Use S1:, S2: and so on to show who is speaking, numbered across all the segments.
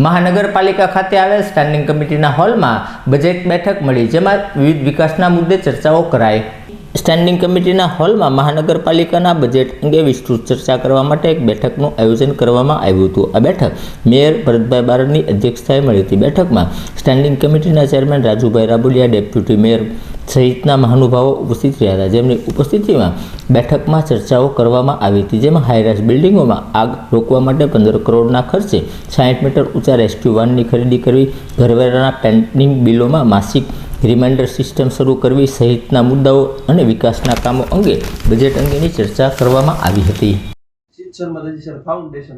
S1: મહાનગરપાલિકા ખાતે આવેલ સ્ટેન્ડિંગ કમિટીના હોલમાં બજેટ બેઠક મળી, જેમાં વિવિધ વિકાસના મુદ્દે ચર્ચાઓ કરાઈ। સ્ટેન્ડિંગ કમિટીના હોલમાં મહાનગરપાલિકાના બજેટ અંગે વિસ્તૃત ચર્ચા કરવા માટે એક બેઠકનું આયોજન કરવામાં આવ્યું હતું। આ બેઠક મેયર ભરતભાઈ બારડની અધ્યક્ષતાએ મળી હતી। બેઠકમાં સ્ટેન્ડિંગ કમિટીના ચેરમેન રાજુભાઈ રાબુલિયા, ડેપ્યુટી મેયર સહિતના મહાનુભાવો ઉપસ્થિત રહ્યા હતા, જેમની ઉપસ્થિતિમાં બેઠકમાં ચર્ચાઓ કરવામાં આવી હતી, જેમાં હાઈરાઇઝ બિલ્ડિંગોમાં આગ રોકવા માટે 15 કરોડના ખર્ચે 60 મીટર ઊંચા રેસ્ક્યુ વાનની ખરીદી કરવી, ઘરવેરાના પેન્ડિંગ બિલોમાં માસિક રિમાઇન્ડર સિસ્ટમ શરૂ કરવી સહિતના મુદ્દાઓ અને વિકાસના કામો અંગે બજેટ અંગેની ચર્ચા કરવામાં આવી હતી।
S2: ફાઉન્ડેશન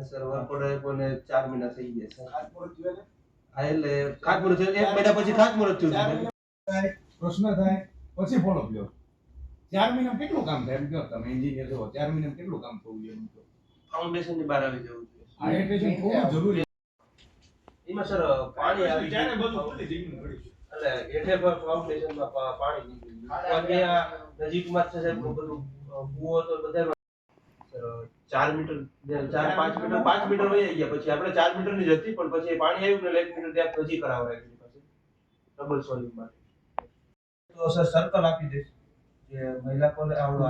S2: સર વર્ક ઓર્ડર કોને 4 મહિના થઈ ગયા છે। હા એટલે ખાતમુહૂર્ત થયું, 1 મહિના પછી ખાતમુહૂર્ત થયું છે।
S3: પ્રશ્ન થાય પછી ફોલો લ્યો। 4 મહિનામાં કેટલું કામ થાય એમ કહો તમે એન્જિનિયર છો, 4 મહિનામાં કેટલું કામ થવું જોઈએ?
S2: ફાઉન્ડેશન ની બહાર આવી જવું જોઈએ।
S3: આ એટલે ખૂબ જરૂરી
S2: એમાં સર પાણી આવી
S3: જાય બધું ખુલ્લી જમીન પડી
S2: એટલે હેઠે પર ફાઉન્ડેશન માં પાણી નીકળી ગયું। નજીકમાં છે સાહેબ બધું કૂવો તો બધા સર 4 મીટર 4-5 મીટર 5 મીટર વહી ગયા, પછી આપણે 4 મીટર ની જતી પણ પછી પાણી આવ્યું ને 1 મીટર ત્યાં પછી કરાવરાય પછી ડબલ સોલિંગ માટે તો સર સર્કલ આપી દે જે મહિલા કોલે આવડો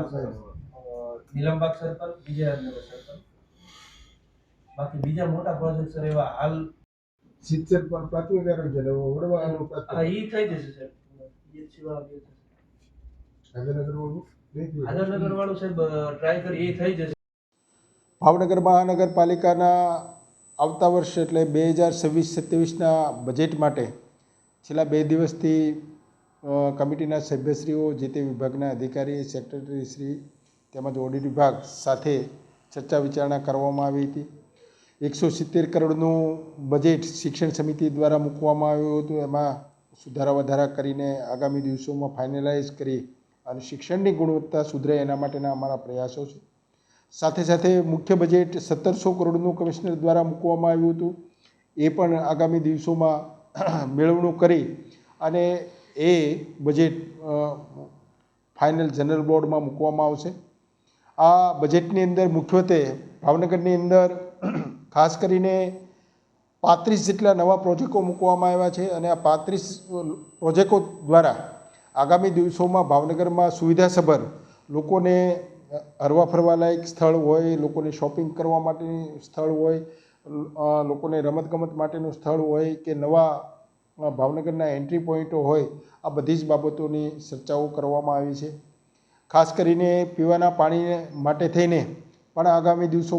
S2: નીલમબાગ સર્કલ, વિજયનગર સર્કલ, બાકી બીજા મોટા પ્રોજેક્ટ સર એવા હાલ
S4: શિક્ષક પર પ્રાથમિક આરોગ્ય છે વડવાનું
S2: હા ઈ થઈ જશે સર। બીએચસી વાળા બે થશે, આદરનગર વાળું સાહેબ ટ્રાય કરી એ થઈ જશે।
S4: ભાવનગર મહાનગરપાલિકાના આવતા વર્ષ એટલે 2026-27ના બજેટ માટે છેલ્લા 2 દિવસથી કમિટીના સભ્યશ્રીઓ, જે તે વિભાગના અધિકારી, સેક્રેટરીશ્રી તેમજ ઓડિટ વિભાગ સાથે ચર્ચા વિચારણા કરવામાં આવી હતી। 170 કરોડનું બજેટ શિક્ષણ સમિતિ દ્વારા મૂકવામાં આવ્યું હતું। એમાં સુધારા વધારા કરીને આગામી દિવસોમાં ફાઇનલાઇઝ કરી અને શિક્ષણની ગુણવત્તા સુધરે એના માટેના અમારા પ્રયાસો છે। સાથે સાથે મુખ્ય બજેટ 1700 કરોડનું કમિશનર દ્વારા મૂકવામાં આવ્યું હતું, એ પણ આગામી દિવસોમાં મેળવણું કરી અને એ બજેટ ફાઇનલ જનરલ બોર્ડમાં મૂકવામાં આવશે। આ બજેટની અંદર મુખ્યત્વે ભાવનગરની અંદર ખાસ કરીને 35 જેટલા નવા પ્રોજેક્ટો મૂકવામાં આવ્યા છે અને આ 35 પ્રોજેક્ટો દ્વારા આગામી દિવસોમાં ભાવનગરમાં સુવિધાસભર લોકોને હરવા ફરવા લાયક સ્થળ હોય, લોકોને શોપિંગ કરવા માટેનું સ્થળ હોય, લોકોને રમતગમત માટેનું સ્થળ હોય કે નવા ભાવનગરના એન્ટ્રી પોઈન્ટો હોય, આ બધી જ બાબતોની ચર્ચાઓ કરવામાં આવી છે। ખાસ કરીને પીવાના પાણી માટે થઈને પણ આગામી દિવસો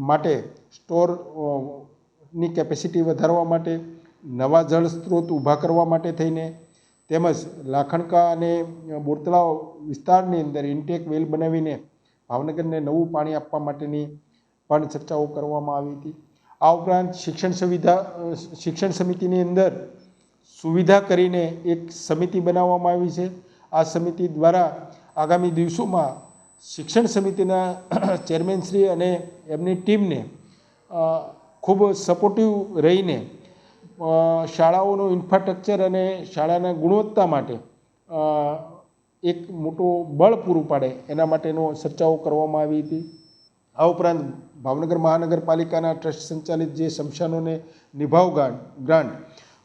S4: માટે સ્ટોરની કેપેસિટી વધારવા માટે, નવા જળ સ્ત્રોત ઊભા કરવા માટે થઈને તેમજ લાખણકા અને બોરતળાવ વિસ્તારની અંદર ઇન્ટેક વેલ બનાવીને ભાવનગરને નવું પાણી આપવા માટેની પણ ચર્ચાઓ કરવામાં આવી હતી। આ ઉપરાંત શિક્ષણ સમિતિની અંદર સુવિધા કરીને એક સમિતિ બનાવવામાં આવી છે। આ સમિતિ દ્વારા આગામી દિવસોમાં શિક્ષણ સમિતિના ચેરમેનશ્રી અને એમની ટીમને ખૂબ સપોર્ટિવ રહીને શાળાઓનું ઇન્ફ્રાસ્ટ્રક્ચર અને શાળાના ગુણવત્તા માટે એક મોટું બળ પૂરું પાડે એના માટેનો ચર્ચાઓ કરવામાં આવી હતી। આ ઉપરાંત ભાવનગર મહાનગરપાલિકાના ટ્રસ્ટ સંચાલિત જે સ્મશાનોને નિભાવ ગ્રાન્ટ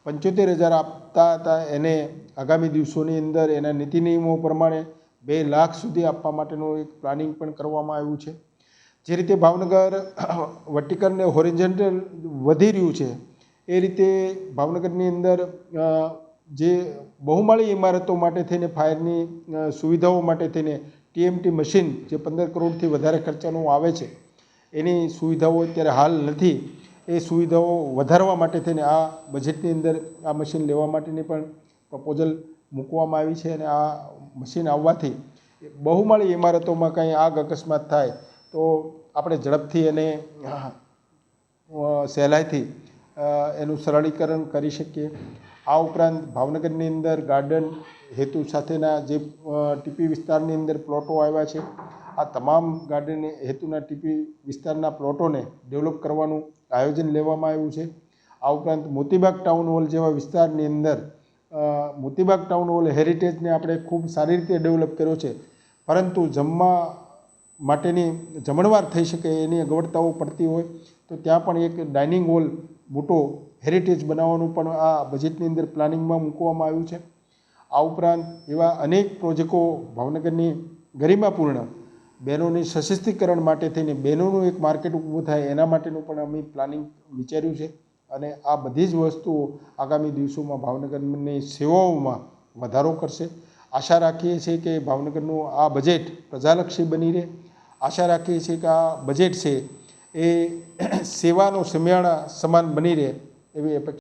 S4: 75,000 આપતા હતા, એને આગામી દિવસોની અંદર એના નીતિ નિયમો પ્રમાણે 2 લાખ સુધી આપવા માટેનું એક પ્લાનિંગ પણ કરવામાં આવ્યું છે। જે રીતે ભાવનગર વર્ટિકલ ને હોરિઝોન્ટલ વધી રહ્યું છે, એ રીતે ભાવનગરની અંદર જે બહુમાળી ઇમારતો માટે થઈને ફાયરની સુવિધાઓ માટે થઈને TMT મશીન જે 15 કરોડથી વધારે ખર્ચાનું આવે છે, એની સુવિધાઓ અત્યારે હાલ નથી। એ સુવિધાઓ વધારવા માટે થઈને આ બજેટની અંદર આ મશીન લેવા માટેની પણ પ્રપોઝલ મૂકવામાં આવી છે અને આ મશીન આવવાથી બહુમાળી ઇમારતોમાં કંઈ આગ અકસ્માત થાય તો આપણે ઝડપથી અને સહેલાઈથી એનું સરળીકરણ કરી શકીએ। આ ઉપરાંત ભાવનગરની અંદર ગાર્ડન હેતુ સાથેના જે ટીપી વિસ્તારની અંદર પ્લોટો આવ્યા છે, આ તમામ ગાર્ડન હેતુના ટીપી વિસ્તારના પ્લોટોને ડેવલપ કરવાનું આયોજન લેવામાં આવ્યું છે। આ ઉપરાંત મોતીબાગ ટાઉન હોલ જેવા વિસ્તારની અંદર મોતીબાગ ટાઉન હોલ હેરિટેજને આપણે ખૂબ સારી રીતે ડેવલપ કર્યો છે, પરંતુ જમવા માટેની જમણવાર થઈ શકે એની અગવડતાઓ પડતી હોય તો ત્યાં પણ એક ડાઇનિંગ હોલ મોટો હેરિટેજ બનાવવાનું પણ આ બજેટની અંદર પ્લાનિંગમાં મૂકવામાં આવ્યું છે. આ ઉપરાંત એવા અનેક પ્રોજેક્ટો ભાવનગરની ગરિમાપૂર્ણ બહેનોની સશક્તિકરણ માટે થઈને બહેનોનું એક માર્કેટ ઊભું થાય એના માટેનું પણ અમે પ્લાનિંગ વિચાર્યું છે. અને આ બધી જ વસ્તુઓ આગામી દિવસોમાં ભાવનગરની સેવાઓમાં વધારો કરશે. આશા રાખીએ છીએ કે ભાવનગરનું આ બજેટ પ્રજાલક્ષી બની રહે. આશા રાખીએ છીએ કે આ બજેટ છે એ સેવાનો સમિયાણા સમાન બની રહે એવી અપેક્ષા